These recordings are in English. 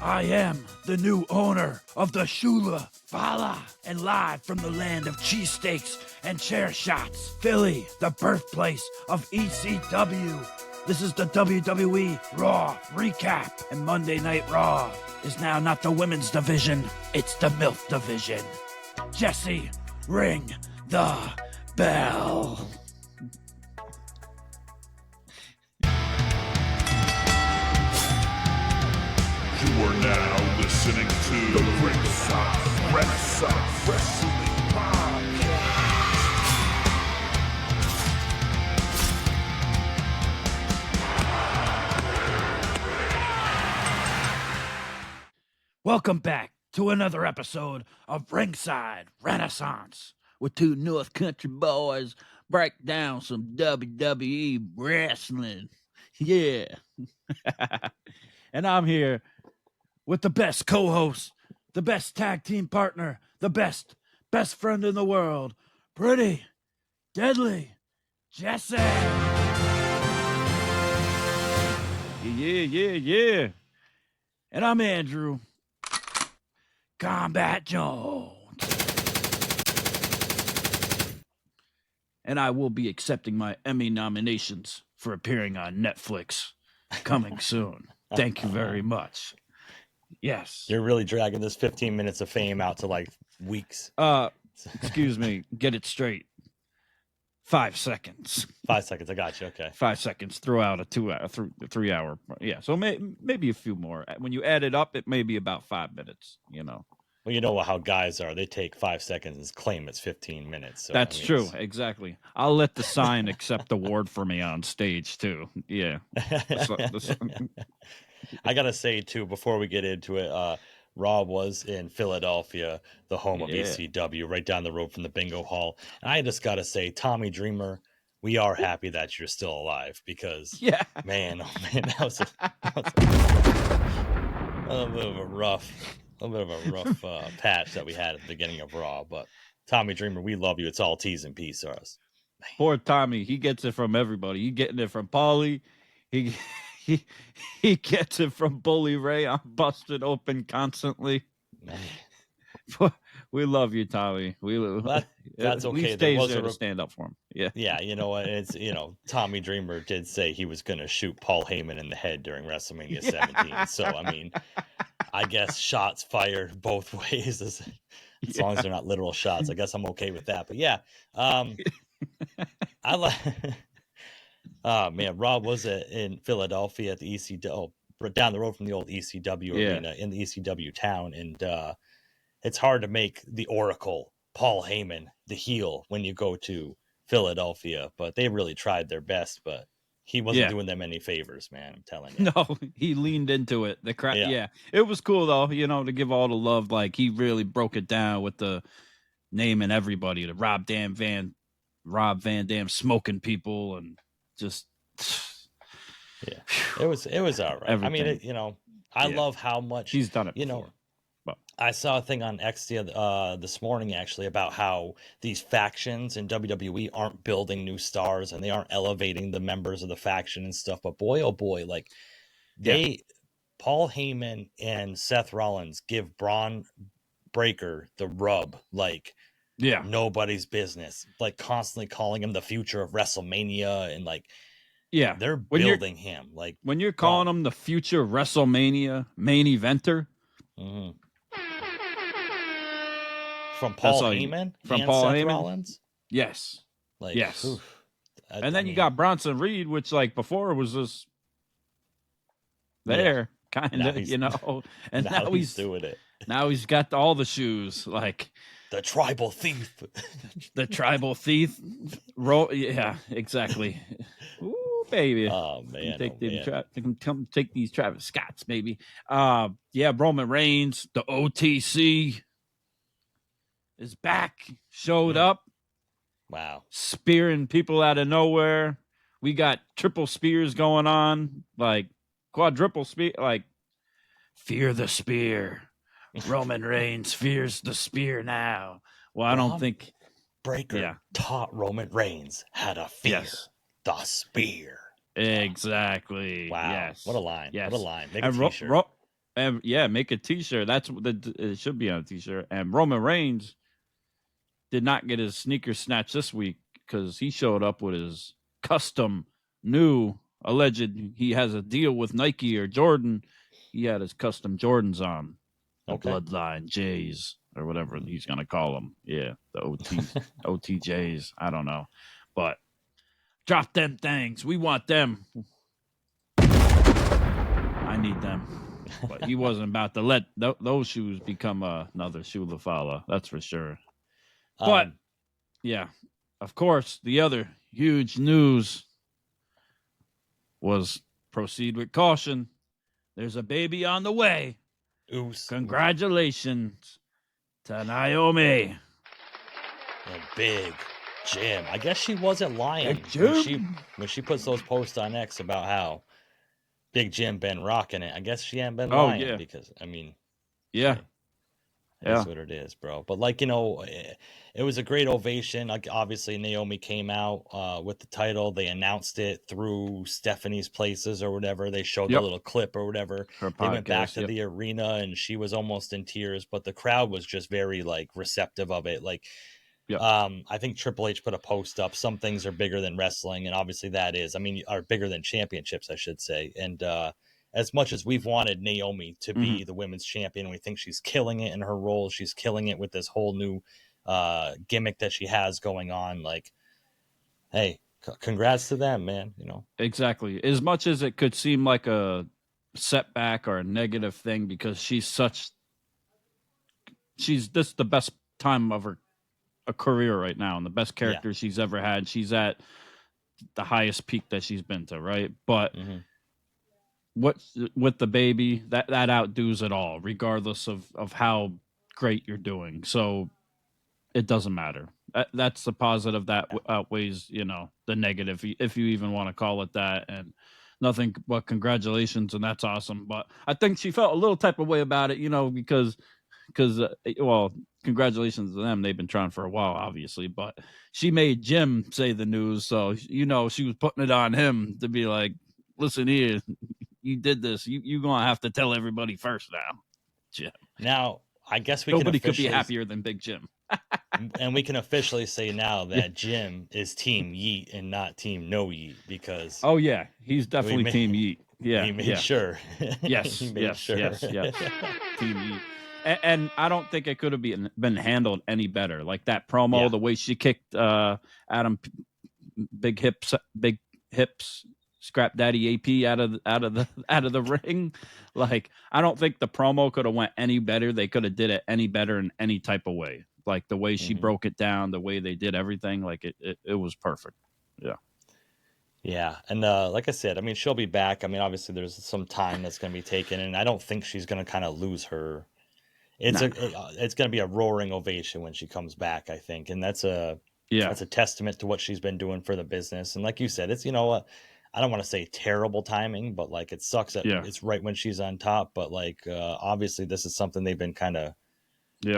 I am the new owner of the Shula Fala, and live from the land of cheesesteaks and chair shots, Philly, the birthplace of ECW. This is the WWE Raw Recap, and Monday Night Raw is now not the women's division, it's the MILF division. Jesse, ring the bell. You are now listening to the Ringside Renaissance Wrestling Podcast. Welcome back to another episode of Ringside Renaissance, with two North Country boys break down some WWE wrestling. Yeah. And I'm here with the best co-host, the best tag team partner, the best friend in the world, pretty, deadly, Jesse. Yeah. And I'm Andrew, Kombat Jones. And I will be accepting my Emmy nominations for appearing on Netflix coming soon. Thank you very much. Yes. You're really dragging this 15 minutes of fame out to like weeks. Excuse me. Get it straight. 5 seconds. 5 seconds. I got you. Okay. 5 seconds throughout a 2 hour, 3 hour. Yeah. So maybe a few more. When you add it up, it may be about 5 minutes, you know. Well, you know how guys are. They take 5 seconds and claim it's 15 minutes. So, that's true. Exactly. I'll let the sign accept the award for me on stage too. Yeah. I got to say too, before we get into it, Raw was in Philadelphia, the home of ECW, right down the road from the bingo hall. And I just got to say, Tommy Dreamer, we are happy that you're still alive because, man, that was a little bit of a rough patch that we had at the beginning of Raw. But Tommy Dreamer, we love you. It's all T's and P's for us. Poor Tommy, he gets it from everybody. He getting it from Paulie. He gets it from Bully Ray. I'm busted open constantly. Man. We love you, Tommy. That's okay. We stays there to stand up for him. Yeah. You know what? It's Tommy Dreamer did say he was going to shoot Paul Heyman in the head during WrestleMania 17. So I mean, I guess shots fired both ways as long as they're not literal shots. I guess I'm okay with that. But yeah, I like. Oh man, Rob was in Philadelphia at the ECW, down the road from the old ECW arena in the ECW town, and it's hard to make the Oracle Paul Heyman the heel when you go to Philadelphia, but they really tried their best, but he wasn't doing them any favors, man. I'm telling you. No, he leaned into it. The crowd, it was cool though, to give all the love. Like he really broke it down with the naming everybody, the Rob Van Dam smoking people and. Just it was all right. Everything. I mean, I love how much he's done it. Before. I saw a thing on X this morning actually about how these factions in WWE aren't building new stars and they aren't elevating the members of the faction and stuff. But boy, oh boy, like Paul Heyman and Seth Rollins give Braun Breaker the rub, like. Yeah, nobody's business. Like constantly calling him the future of WrestleMania, and like, they're building him. Like when you're calling him the future WrestleMania main eventer, from Paul Heyman, from Paul Seth Heyman, Rollins, yes, like yes. Oof. And then you got Bronson Reed, which like before was just there, kind of, and now he's doing it. Now he's got all the shoes, like. The tribal thief. The tribal thief. Yeah, exactly. Ooh, baby. Oh, man. Come take these Travis Scotts, baby. Roman Reigns, the OTC is back. Showed up. Wow. Spearing people out of nowhere. We got triple spears going on. Like quadruple spear. Like, fear the spear. Roman Reigns fears the spear now. Well, I don't think Breaker taught Roman Reigns how to fear the spear. Exactly. Wow. Yes. What a line. Yes. What a line. Make a t-shirt. And yeah, make a T-shirt. That's what it should be on a T-shirt. And Roman Reigns did not get his sneakers snatched this week because he showed up with his custom new alleged. He has a deal with Nike or Jordan. He had his custom Jordans on, the Bloodline J's or whatever he's gonna call them. Yeah, the OTJs. I don't know, but drop them things. We want them. I need them. But he wasn't about to let those shoes become another Shula Fala. That's for sure. But, yeah, of course, the other huge news was proceed with caution. There's a baby on the way. Oos. Congratulations to Naomi. A big Jim. I guess she wasn't lying when she puts those posts on X about how Big Jim been rocking it. I guess she hadn't been lying because, I mean, that's what it is, bro. But, like, you know, it was a great ovation. Like, obviously, Naomi came out with the title. They announced it through Stephanie's Places or whatever. They showed the little clip or whatever. They went back to the arena, and she was almost in tears. But the crowd was just very, like, receptive of it. Like, I think Triple H put a post up. Some things are bigger than wrestling, and obviously that is. I mean, are bigger than championships, I should say. And as much as we've wanted Naomi to be the women's champion, we think she's killing it in her role. She's killing it with this whole new gimmick that she has going on. Like, hey, congrats to them, man. You know, exactly. As much as it could seem like a setback or a negative thing, because she's this the best time of her career right now and the best character she's ever had. She's at the highest peak that she's been to, right? But what with the baby, that outdoes it all, regardless of how great you're doing. So it doesn't matter. That's the positive that outweighs, you know, the negative, if you even want to call it that. And nothing but congratulations, and that's awesome. But I think she felt a little type of way about it, you know, because well, congratulations to them. They've been trying for a while, obviously, but she made Jim say the news. So, you know, she was putting it on him to be like, listen here, you did this. You're going to have to tell everybody first now, Jim. Now, I guess nobody could be happier than Big Jim. And we can officially say now that Jim is Team Yeet and not Team No Yeet, because he's definitely Team Yeet. Yeah, he made sure. Yes, he made sure. yes. Team Yeet. And I don't think it could have been handled any better. Like that promo, the way she kicked Adam Big Hips, Scrap Daddy AP out of the ring. Like, I don't think the promo could have went any better. They could have did it any better in any type of way. Like the way she broke it down, the way they did everything, like it was perfect. Yeah. And like I said, I mean, she'll be back. I mean, obviously there's some time that's going to be taken, and I don't think she's going to kind of lose her. It's going to be a roaring ovation when she comes back, I think. And that's a testament to what she's been doing for the business. And like you said, it's, you know what, I don't want to say terrible timing, but like it sucks that it's right when she's on top. But like, obviously this is something they've been kind of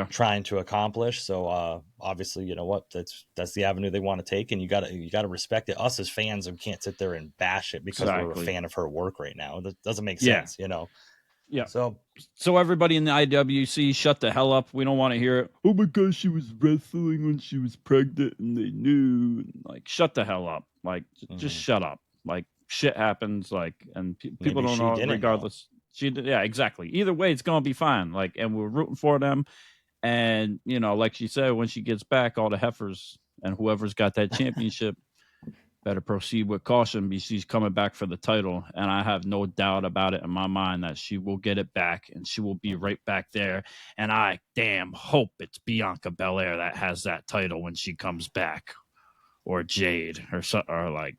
trying to accomplish. So obviously, you know what, that's the avenue they want to take, and you gotta respect it. Us as fans, we can't sit there and bash it because we're a fan of her work right now. That doesn't make sense, you know. Yeah. So everybody in the IWC, shut the hell up. We don't want to hear it. Oh my gosh, she was wrestling when she was pregnant and they knew. Like, shut the hell up. Like, just shut up. Like, shit happens. Like, and people don't know, regardless. Exactly. Either way, it's going to be fine. Like, and we're rooting for them. And, you know, like she said, when she gets back, all the heifers and whoever's got that championship better proceed with caution, because she's coming back for the title. And I have no doubt about it in my mind that she will get it back, and she will be right back there. And I damn hope it's Bianca Belair that has that title when she comes back, or Jade, or like,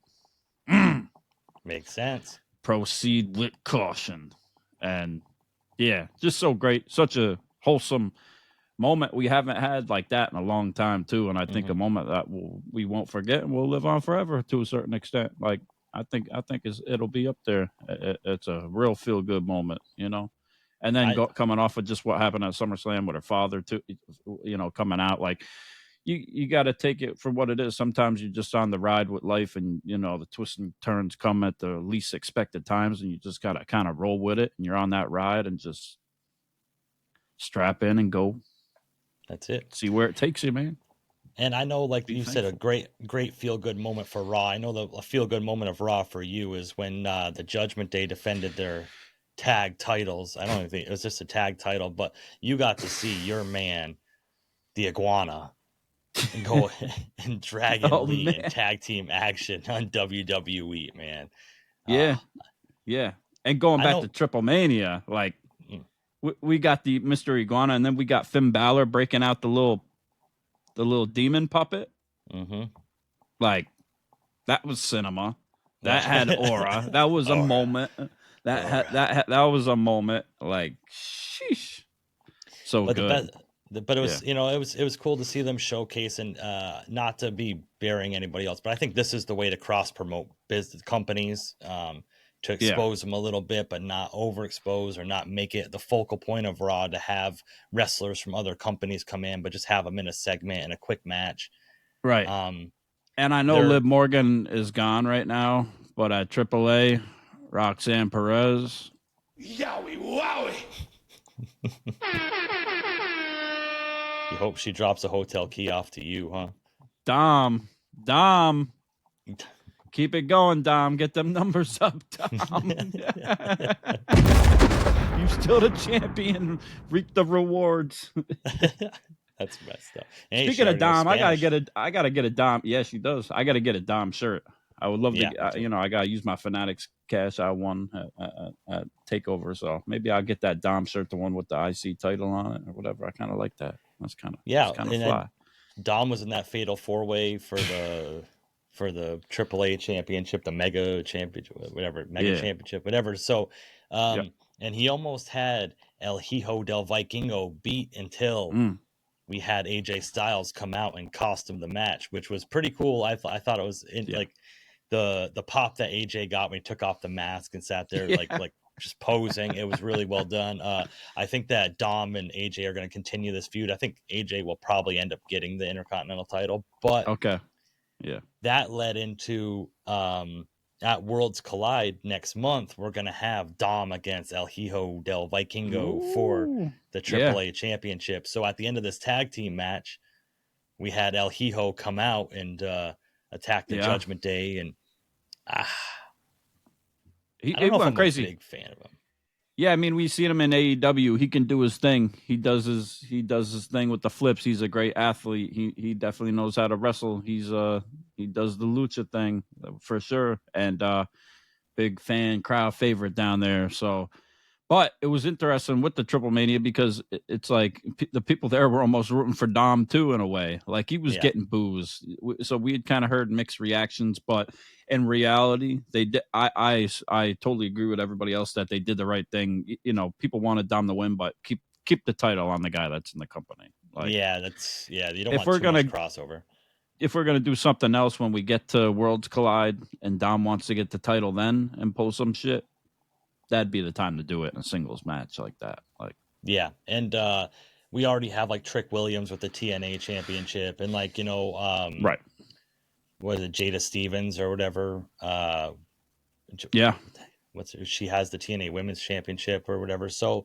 makes sense. Proceed with caution. And yeah, just so great. Such a wholesome moment. We haven't had like that in a long time too, and I think a moment that we won't forget and will live on forever to a certain extent. Like I think it'll be up there. It's a real feel good moment, you know. And then coming off of just what happened at SummerSlam with her father too, you know, coming out, like, you got to take it for what it is. Sometimes you're just on the ride with life, and the twists and turns come at the least expected times, and you just got to kind of roll with it. And you're on that ride, and just strap in and go. That's it. See where it takes you, man. And I know, like you said, a great feel good moment for Raw. I know the feel good moment of Raw for you is when the Judgment Day defended their tag titles. I don't even think it was just a tag title, but you got to see your man, the Iguana, and go and Dragon Lee in tag team action on WWE, man. Yeah. And going back to Triple Mania, like we got the Mr. Iguana, and then we got Finn Balor breaking out the little demon puppet. Mm-hmm. Like, that was cinema. That had aura. That was a moment. That was a moment. Like, sheesh. So but good. But it was, it was cool to see them showcase, and not to be burying anybody else, but I think this is the way to cross promote business companies, to expose them a little bit, but not overexpose or not make it the focal point of Raw to have wrestlers from other companies come in, but just have them in a segment and a quick match. Right. And I know Liv Morgan is gone right now, but at AAA, Roxanne Perez. Yowie wowie. You hope she drops a hotel key off to you, huh? Dom. Keep it going, Dom. Get them numbers up, Dom. You still the champion. Reap the rewards. That's messed up. Speaking of Dom, I gotta get a Dom. Yeah, she does. I gotta get a Dom shirt. I would love to. I gotta use my Fanatics cash I won at Takeover. So maybe I'll get that Dom shirt, the one with the IC title on it or whatever. I kind of like that. That's kind of fly. Dom was in that fatal 4-way for the AAA championship, the Mega championship, whatever, championship, whatever. So, and he almost had El Hijo del Vikingo beat until we had AJ Styles come out and cost him the match, which was pretty cool. I thought it was like the pop that AJ got when he took off the mask and sat there like just posing. It was really well done. I think that Dom and AJ are going to continue this feud. I think AJ will probably end up getting the Intercontinental title, but that led into at Worlds Collide next month, we're going to have Dom against El Hijo del Vikingo for the AAA championship. So at the end of this tag team match, we had El Hijo come out and attack the Judgment Day, and he went crazy. I'm a big fan of him. Yeah, I mean, we've seen him in AEW. He can do his thing. He does his thing with the flips. He's a great athlete. He definitely knows how to wrestle. He does the lucha thing for sure, and big fan, crowd favorite down there. So, but it was interesting with the Triple Mania because it's like the people there were almost rooting for Dom too, in a way. Like he was getting boos. So we had kind of heard mixed reactions, but in reality, they did. I totally agree with everybody else that they did the right thing. You know, people wanted Dom to win, but keep the title on the guy that's in the company. Like, you don't want too much crossover. If we're gonna do something else when we get to Worlds Collide and Dom wants to get the title then and pull some shit, that'd be the time to do it in a singles match like that. Like, and we already have like Trick Williams with the TNA championship, and like right. What is it, Jada Stevens or whatever? She has the TNA Women's Championship or whatever. So,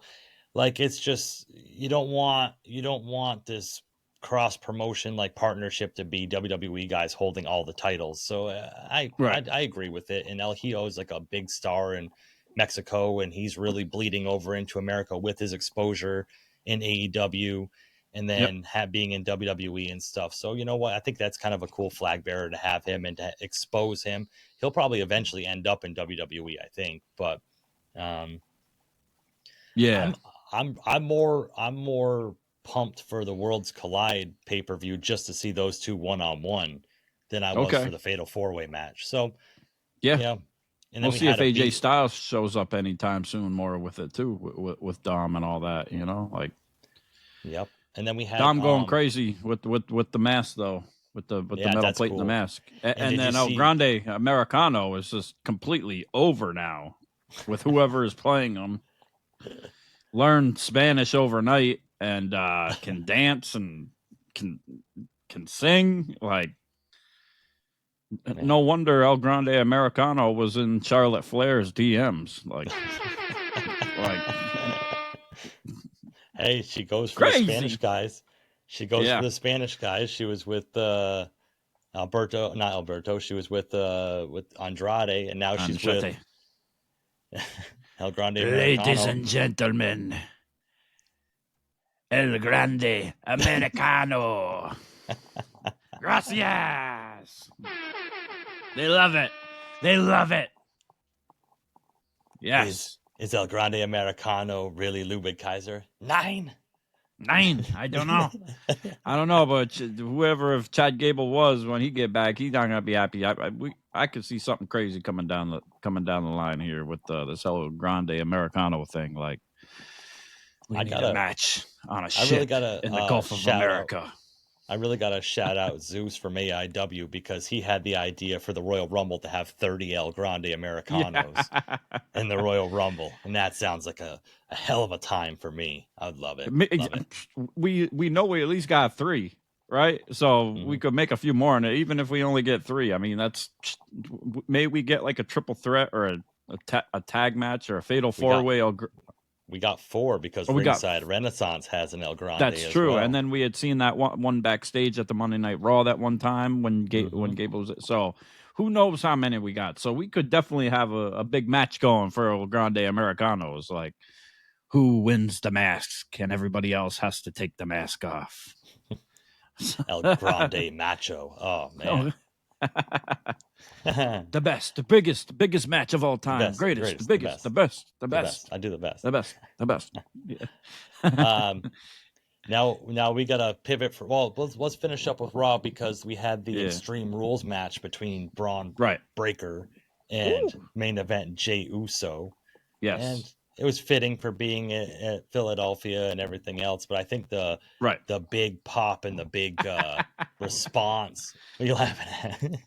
like, it's just you don't want this cross promotion like partnership to be WWE guys holding all the titles. So I agree with it. And El Hijo is like a big star in Mexico, and he's really bleeding over into America with his exposure in AEW. And then being in WWE and stuff. So, you know what? I think that's kind of a cool flag bearer to have him and to expose him. He'll probably eventually end up in WWE, I think. But I'm more pumped for the Worlds Collide pay-per-view just to see those two one-on-one than I was for the Fatal 4-Way match. So, and then we'll see if AJ Styles shows up anytime soon more with it too, with Dom and all that, like. Yep. And then we had Dom going crazy with the mask though, with the metal plate and the mask, and then El Grande Americano is just completely over now with whoever is playing him. Learned Spanish overnight and can dance and can can sing. Like, no wonder El Grande Americano was in Charlotte Flair's DMs. Like, hey, she goes for crazy. the Spanish guys. She goes for the Spanish guys. She was with not Alberto. She was with Andrade, and now she's with El Grande Americano. Ladies and gentlemen, El Grande Americano. Gracias. They love it. They love it. Yes. Is El Grande Americano really Ludwig Kaiser? 9? I don't know. I don't know, but whoever if Chad Gable was when he get back, he's not gonna be happy. I could see something crazy coming down the line here with this El Grande Americano thing. Like, we need a match on a ship in the Gulf of America. I really got to shout out Zeus from AIW because he had the idea for the Royal Rumble to have 30 El Grande Americanos in the Royal Rumble. And that sounds like a hell of a time for me. I'd love it. We know we at least got 3, right? So we could make a few more. And even if we only get 3, I mean, maybe we get like a triple threat or a tag match or a fatal 4-way. We got 4 because Ringside Renaissance has an El Grande. That's true. Well. And then we had seen that one backstage at the Monday Night Raw that one time when Gable was. So who knows how many we got. So we could definitely have a big match going for El Grande Americanos. Like, who wins the mask and everybody else has to take the mask off. El Grande Macho. Oh, man. The best, the biggest match of all time. Greatest, the biggest, the best. I do the best. The best. Yeah. Now we gotta pivot for. Well, let's finish up with Raw because we had the Extreme Rules match between Braun Breaker and main event Jey Uso. Yes, and it was fitting for being at Philadelphia and everything else. But I think the big pop and the big response. What are you laughing at?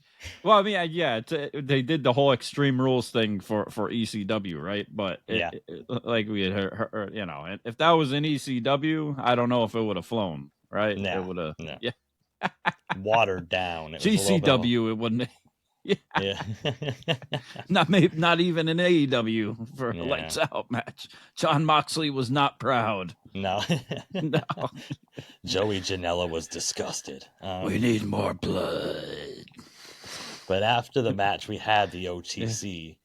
Well, I mean, they did the whole Extreme Rules thing for ECW, right? But like we had heard, if that was in ECW, I don't know if it would have flown, right? It would have, watered down. GCW, it wouldn't. Yeah. not even an AEW for a lights out match. Jon Moxley was not proud. No. Joey Janela was disgusted. We need more blood. But after the match, we had the OTC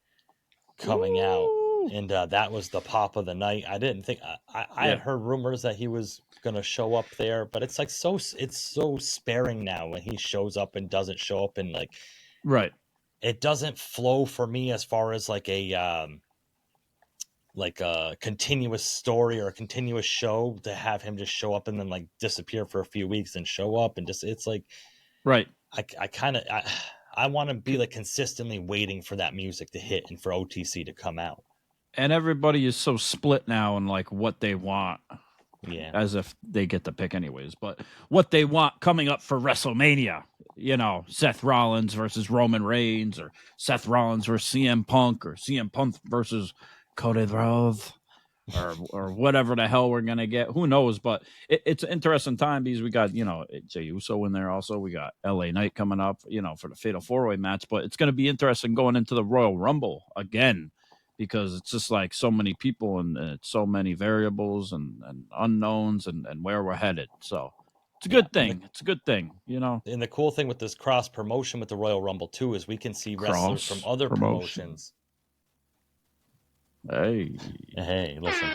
coming out, and that was the pop of the night. I didn't think I had heard rumors that he was gonna show up there, but it's like it's so sparing now when he shows up and doesn't show up, and like it doesn't flow for me as far as like a continuous story or a continuous show to have him just show up and then like disappear for a few weeks and show up and just it's like I want to be like consistently waiting for that music to hit and for OTC to come out. And everybody is so split now in like what they want. Yeah. As if they get to pick anyways. But what they want coming up for WrestleMania, Seth Rollins versus Roman Reigns, or Seth Rollins versus CM Punk, or CM Punk versus Cody Rhodes, or whatever the hell we're going to get. Who knows? But it's an interesting time because we got, Jey Uso in there also. We got LA Knight coming up, for the Fatal 4-Way match. But it's going to be interesting going into the Royal Rumble again because it's just like so many people and it's so many variables and unknowns and where we're headed. So it's a good thing. It's a good thing, And the cool thing with this cross promotion with the Royal Rumble too is we can see wrestlers from other promotions. Hey, listen.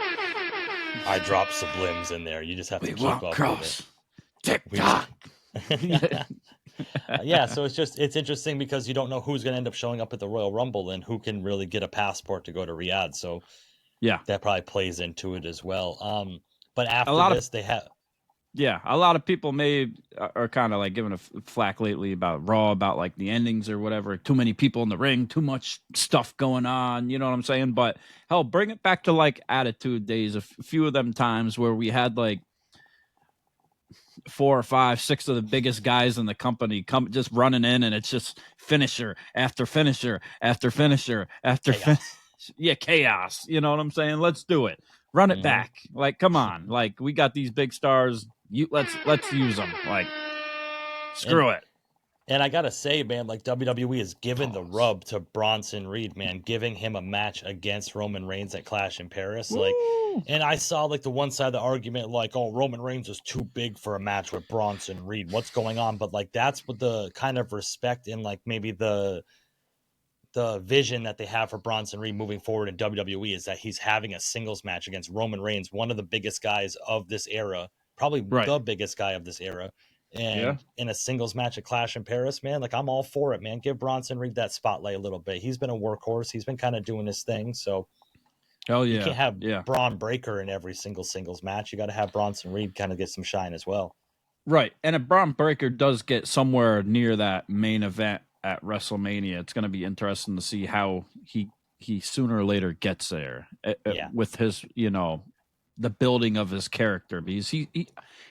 I dropped sublims in there. You just have to keep up with it. TikTok. So it's interesting because you don't know who's going to end up showing up at the Royal Rumble and who can really get a passport to go to Riyadh. So that probably plays into it as well. But after this, they have. Yeah, a lot of people are kind of like giving a flack lately about Raw, about like the endings or whatever. Too many people in the ring, too much stuff going on. You know what I'm saying? But hell, bring it back to like Attitude Days. A few of them times where we had like 4 or 5, 6 of the biggest guys in the company come just running in, and it's just finisher after finisher after finisher after finisher. Yeah, chaos. You know what I'm saying? Let's do it. Run it back. Like, come on. Like, we got these big stars. Let's use them. Like, Screw it. And I gotta say, man, like WWE is giving the rub to Bronson Reed, man, giving him a match against Roman Reigns at Clash in Paris. Like, and I saw like the one side of the argument, like, oh, Roman Reigns is too big for a match with Bronson Reed. What's going on? But like, that's what the kind of respect and like maybe the vision that they have for Bronson Reed moving forward in WWE is that he's having a singles match against Roman Reigns, one of the biggest guys of this era, probably the biggest guy of this era. And in a singles match at Clash in Paris, man, like I'm all for it, man. Give Bronson Reed that spotlight a little bit. He's been a workhorse. He's been kind of doing his thing. So you can't have Braun Breaker in every single singles match. You got to have Bronson Reed kind of get some shine as well. Right. And if Braun Breaker does get somewhere near that main event at WrestleMania, it's going to be interesting to see how he sooner or later gets there with his, the building of his character, because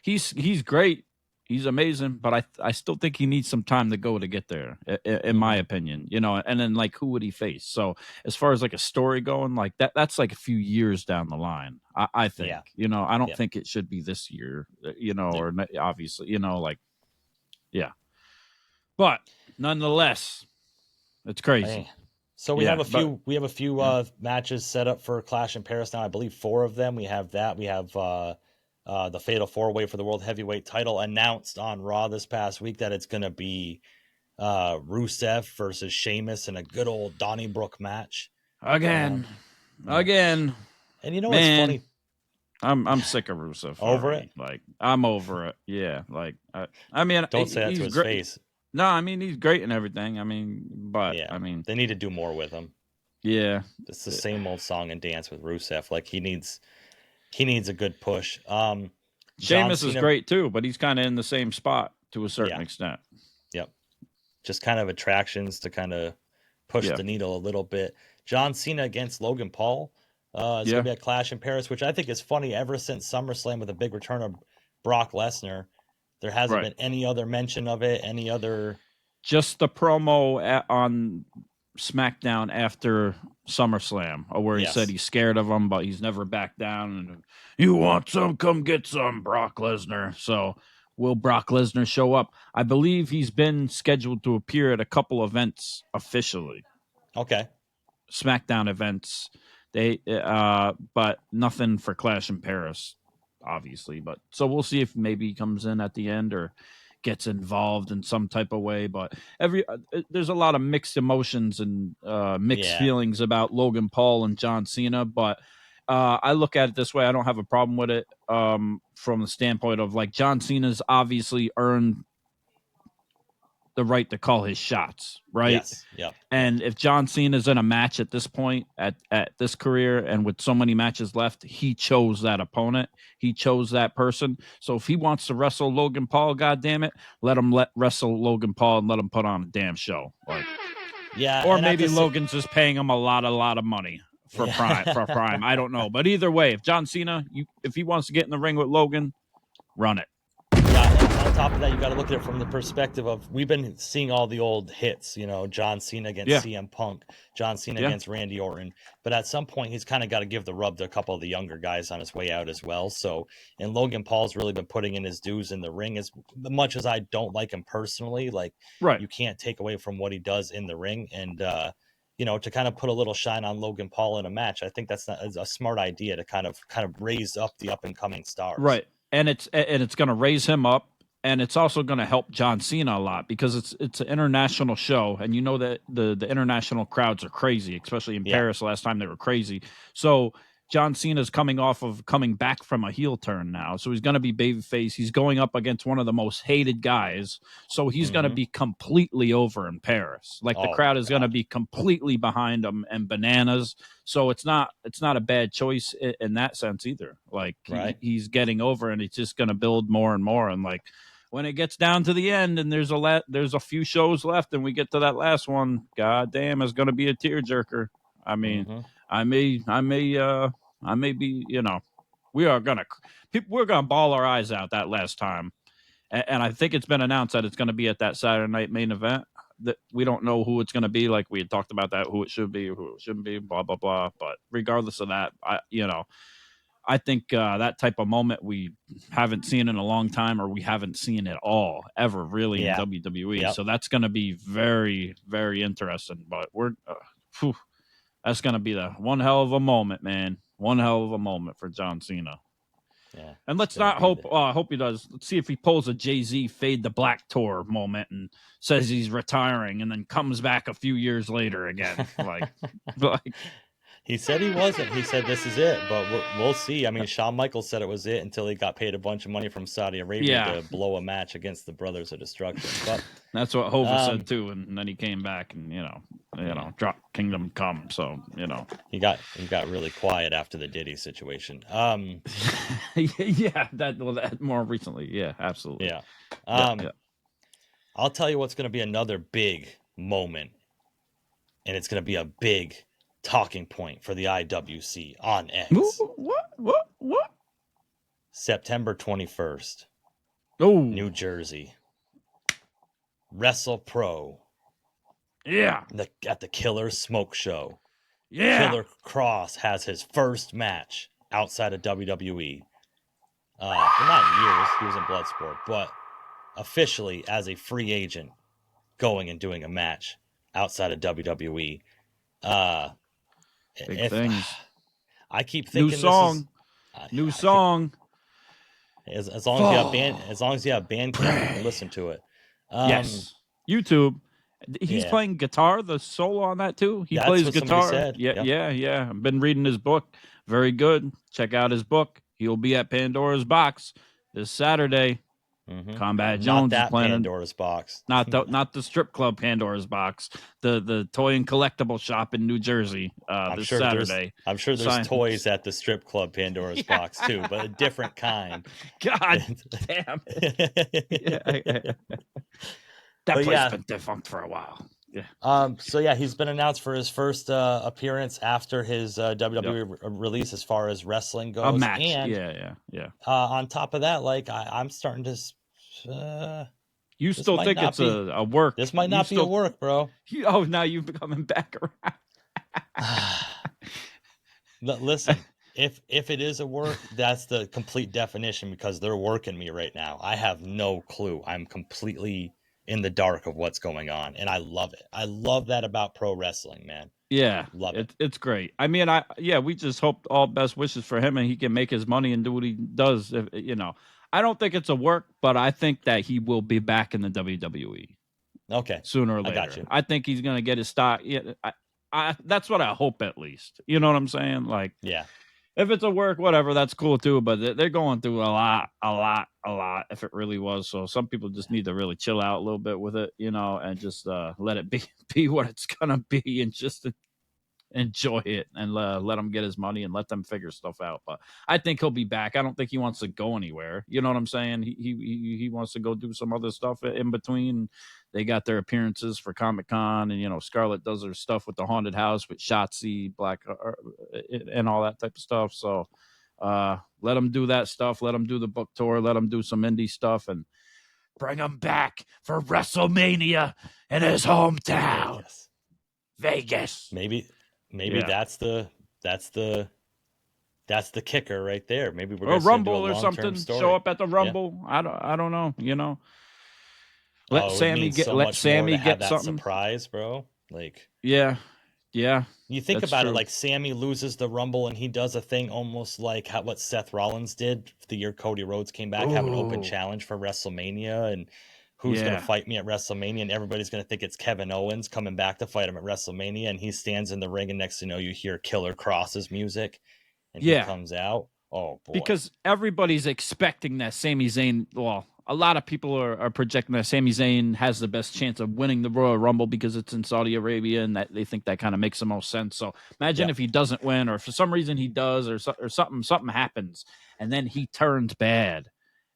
he's great. He's amazing, but I still think he needs some time to go to get there, in my opinion, and then like, who would he face? So as far as like a story going, like that's like a few years down the line, I think, I don't think it should be this year, or obviously, but nonetheless, it's crazy. Hey. So we have a few matches set up for Clash in Paris now. I believe 4 of them. We have that. We have the Fatal 4-Way for the World Heavyweight title announced on Raw this past week that it's going to be Rusev versus Sheamus in a good old Donnybrook match. Again. And what's funny? I'm sick of Rusev. Over it? Like, I'm over it. Yeah. Like, I mean, don't say that to his face. No, I mean, he's great and everything. I mean, but they need to do more with him. Yeah. It's the same old song and dance with Rusev. Like, he needs a good push. Sheamus is great too, but he's kind of in the same spot to a certain extent. Yep. Just kind of attractions to kind of push the needle a little bit. John Cena against Logan Paul. It's going to be a Clash in Paris, which I think is funny. Ever since SummerSlam with a big return of Brock Lesnar, there hasn't been any other mention of it, any other... Just the promo on SmackDown after SummerSlam, where he said he's scared of him, but he's never backed down. And you want some? Come get some, Brock Lesnar. So will Brock Lesnar show up? I believe he's been scheduled to appear at a couple events officially. Okay. SmackDown events. But nothing for Clash in Paris, obviously. But so we'll see if maybe he comes in at the end or gets involved in some type of way. But there's a lot of mixed emotions and mixed feelings about Logan Paul and John Cena. But I look at it this way. I don't have a problem with it from the standpoint of, like, John Cena's obviously earned the right to call his shots, right? Yes. Yep. And if John Cena's in a match at this point at this career and with so many matches left, he chose that opponent. He chose that person. So if he wants to wrestle Logan Paul, goddammit, let him wrestle Logan Paul and let him put on a damn show. Like, or maybe Logan's just paying him a lot of money for Prime. I don't know. But either way, if John Cena, if he wants to get in the ring with Logan, run it. On top of that, you got to look at it from the perspective of, we've been seeing all the old hits, John Cena against CM Punk, John Cena against Randy Orton. But at some point, he's kind of got to give the rub to a couple of the younger guys on his way out as well. So, and Logan Paul's really been putting in his dues in the ring. As much as I don't like him personally, like, you can't take away from what he does in the ring. And, to kind of put a little shine on Logan Paul in a match, I think that's a smart idea to kind of raise up the up and coming stars. Right. And it's going to raise him up. And it's also going to help John Cena a lot because it's an international show, and you know that the international crowds are crazy, especially in Paris. Last time they were crazy. So John Cena's coming back from a heel turn now, so he's going to be babyface. He's going up against one of the most hated guys, so he's going to be completely over in Paris. Like, the crowd is going to be completely behind him and bananas. So it's not a bad choice in that sense either. Like, he's getting over, and it's just going to build more and more. And, like, when it gets down to the end and there's a few shows left and we get to that last one, god damn, it's going to be a tearjerker. I mean, I may be, we're going to bawl our eyes out that last time. And I think it's been announced that it's going to be at that Saturday night main event. That we don't know who it's going to be. Like, we had talked about that, who it should be, who it shouldn't be, blah, blah, blah. But regardless of that, I think that type of moment we haven't seen in a long time, or we haven't seen at all ever really in WWE. Yep. So that's going to be very, very interesting. But that's going to be the one hell of a moment, man. One hell of a moment for John Cena. Yeah. And let's not hope. Hope he does. Let's see if he pulls a Jay-Z Fade the Black tour moment and says he's retiring, and then comes back a few years later again. like. He said he wasn't. He said this is it, but we'll see. I mean, Shawn Michaels said it was it until he got paid a bunch of money from Saudi Arabia to blow a match against the Brothers of Destruction. But that's what Hova said too, and then he came back and drop Kingdom Come. So he got really quiet after the Diddy situation. that more recently, yeah, absolutely, yeah. I'll tell you what's going to be another big moment, and it's going to be a big talking point for the IWC on X. What? September 21st. Oh, New Jersey. Wrestle Pro. Yeah. At the Killer Smoke Show. Yeah. Killer Kross has his first match outside of WWE. Not in years, he was in Bloodsport, but officially as a free agent going and doing a match outside of WWE. Big things. I keep thinking new song. As long as you have Bandcamp, you can listen to it. Yes, YouTube. He's playing guitar. The solo on that too. He plays guitar. Said. Yeah. I've been reading his book. Very good. Check out his book. He'll be at Pandora's Box this Saturday. Mm-hmm. Combat Jones is playing Pandora's Box. Not the strip club Pandora's Box. The toy and collectible shop in New Jersey this Saturday. I'm sure there's toys at the strip club Pandora's Box too, but a different kind. God damn it. That place been defunct for a while. Yeah. He's been announced for his first appearance after his WWE release as far as wrestling goes. A match. And, yeah. On top of that, I'm starting to. You still think it's a work? This might not be a work, bro. Now you're coming back around. Listen, if it is a work, that's the complete definition because they're working me right now. I have no clue. I'm completely in the dark of what's going on, and I love it. I love that about pro wrestling, man. Yeah, love it. It's great. I mean, we just hope all best wishes for him, and he can make his money and do what he does. I don't think it's a work, but I think that he will be back in the WWE. Okay, sooner or later. I got you. I think he's gonna get his stock. Yeah, that's what I hope at least. You know what I'm saying? Like, yeah. If it's a work, whatever, that's cool too. But they're going through a lot. If it really was, so some people just need to really chill out a little bit with it, and just let it be what it's gonna be, and just enjoy it and let him get his money and let them figure stuff out. But I think he'll be back. I don't think he wants to go anywhere. You know what I'm saying? He wants to go do some other stuff in between. They got their appearances for Comic-Con, and Scarlett does her stuff with the haunted house with Shotzi, Black, and all that type of stuff. So let him do that stuff. Let him do the book tour. Let him do some indie stuff, and bring him back for WrestleMania in his hometown, Vegas. Maybe that's the kicker right there. Maybe we're going to Rumble do a or something. Story. Show up at the Rumble. Yeah. I don't know. Let Sammy get something surprise, bro. Like yeah. You think about it, like Sammy loses the Rumble and he does a thing almost like what Seth Rollins did the year Cody Rhodes came back, have an open challenge for WrestleMania, and who's going to fight me at WrestleMania, and everybody's going to think it's Kevin Owens coming back to fight him at WrestleMania, and he stands in the ring, and next thing you know, you hear Killer Kross's music, and he comes out. Oh boy! Because everybody's expecting that Sami Zayn. Well, a lot of people are projecting that Sami Zayn has the best chance of winning the Royal Rumble because it's in Saudi Arabia, and that they think that kind of makes the most sense. So imagine if he doesn't win, or for some reason he does, or something happens, and then he turns bad,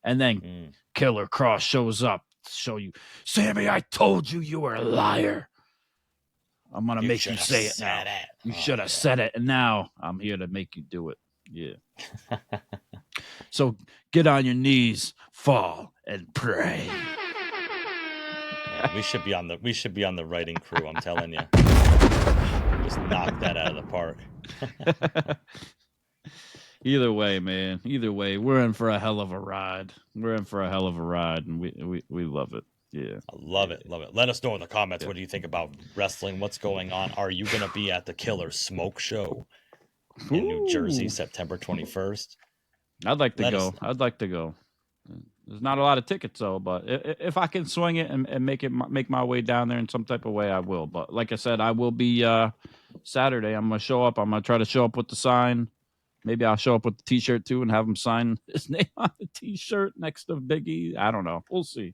and then Killer Kross shows up to show you, Sammy, I told you were a liar. I'm gonna make you say it now. You should have said it, and now I'm here to make you do it. Yeah. So get on your knees, fall, and pray. Yeah, we should be on the writing crew. I'm telling you, just knock that out of the park. Either way, man. Either way, we're in for a hell of a ride. And we love it. Yeah. I love it. Let us know in the comments. What do you think about wrestling? What's going on? Are you going to be at the Killer Smoke Show in New Jersey, September 21st? I'd like to go. There's not a lot of tickets though, but if I can swing it and make my way down there in some type of way, I will. But like I said, I will be Saturday. I'm gonna show up. I'm gonna try to show up with the sign. Maybe I'll show up with the T-shirt too and have him sign his name on the T-shirt next to Big E. I don't know. We'll see.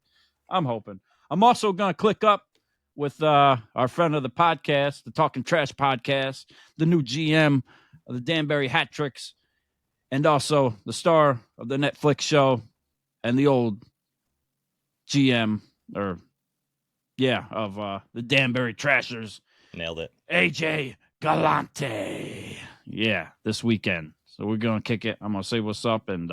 I'm hoping. I'm also gonna click up with our friend of the podcast, the Talking Trash podcast, the new GM of the Danbury Hat Tricks, and also the star of the Netflix show and the old GM of the Danbury Trashers. Nailed it. AJ Galante. Yeah, this weekend. So we're going to kick it. I'm going to say what's up, and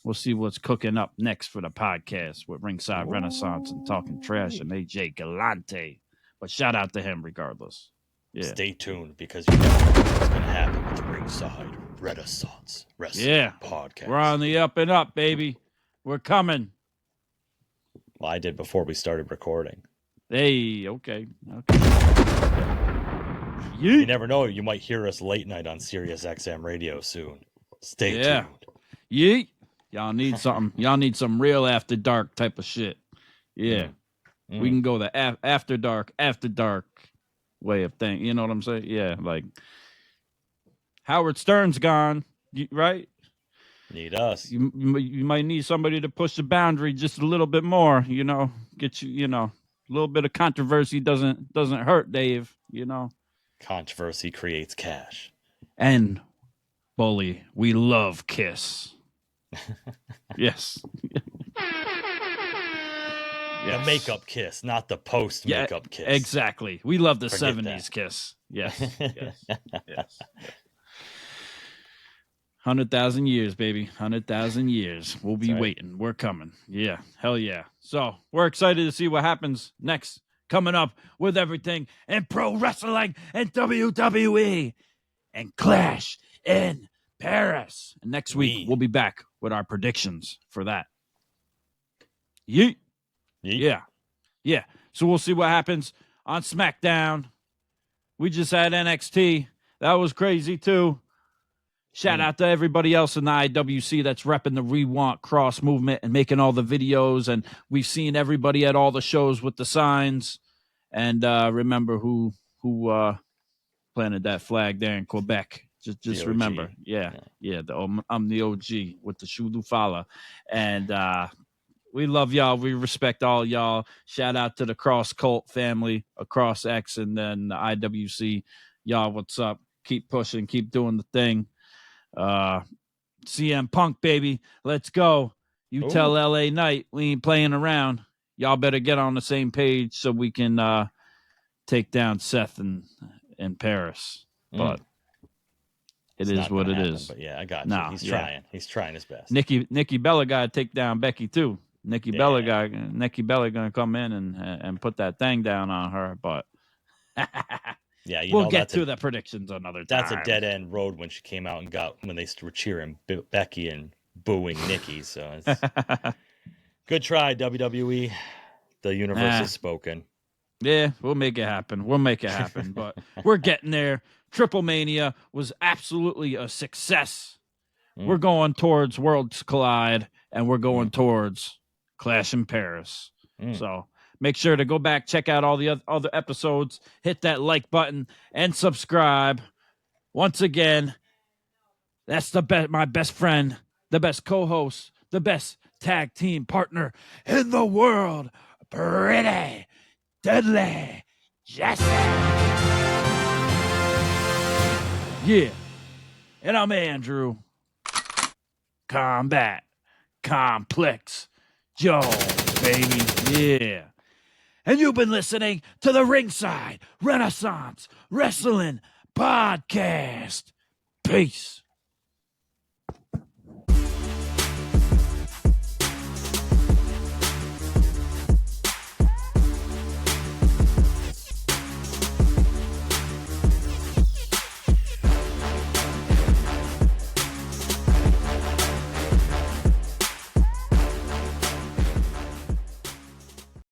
we'll see what's cooking up next for the podcast with Ringside Renaissance and Talking Trash and AJ Galante. But shout out to him regardless. Yeah. Stay tuned because you never know what's going to happen with the Ringside Renaissance Wrestling Podcast. We're on the up and up, baby. We're coming. Well, I did before we started recording. Hey, okay. You never know. You might hear us late night on Sirius XM radio soon. Stay tuned. Yeet. Y'all need something. Y'all need some real after dark type of shit. Yeah. We can go the after dark way of thing. You know what I'm saying? Yeah, like Howard Stern's gone, right? Need us. You might need somebody to push the boundary just a little bit more, get you, a little bit of controversy doesn't hurt, Dave, Controversy creates cash. And Bully, we love Kiss. Yes. The makeup Kiss, not the post makeup Kiss. Exactly. We love the 70s Kiss. Yes. 100,000 years, baby. 100,000 years. We'll be waiting. We're coming. Yeah. Hell yeah. So we're excited to see what happens next. Coming up with everything in pro wrestling and WWE and Clash in Paris. And next week, we'll be back with our predictions for that. Yeet. Yeah. So we'll see what happens on SmackDown. We just had NXT. That was crazy, too. Shout out to everybody else in the IWC that's repping the Want Kross movement and making all the videos. And we've seen everybody at all the shows with the signs. And remember who planted that flag there in Quebec. Just remember. Yeah. I'm the OG with the Shulu Fala. And we love y'all. We respect all y'all. Shout out to the Kross Cult family, Kross X, and then the IWC. Y'all, what's up? Keep pushing. Keep doing the thing. CM Punk, baby. Let's go. You tell LA Knight we ain't playing around. Y'all better get on the same page so we can take down Seth in Paris. But it is what it is. But yeah, I got you. He's trying. He's trying his best. Nikki Bella got to take down Becky too. Nikki Bella gonna come in and put that thing down on her. But yeah, we'll get to the predictions another time. That's a dead end road when she came out and when they were cheering Becky and booing Nikki. So it's good try, WWE. The universe has spoken. Yeah, we'll make it happen. But we're getting there. Triple Mania was absolutely a success. We're going towards Worlds Collide, and we're going towards Clash in Paris. So make sure to go back, check out all the other episodes, hit that like button, and subscribe. Once again, that's my best friend, the best co-host, the best tag team partner in the world, Pretty Deadly Jesse. Yeah. And I'm Andrew. Kombat Complex Jones, baby. Yeah. And you've been listening to the Ringside Renaissance Wrestling Podcast. Peace.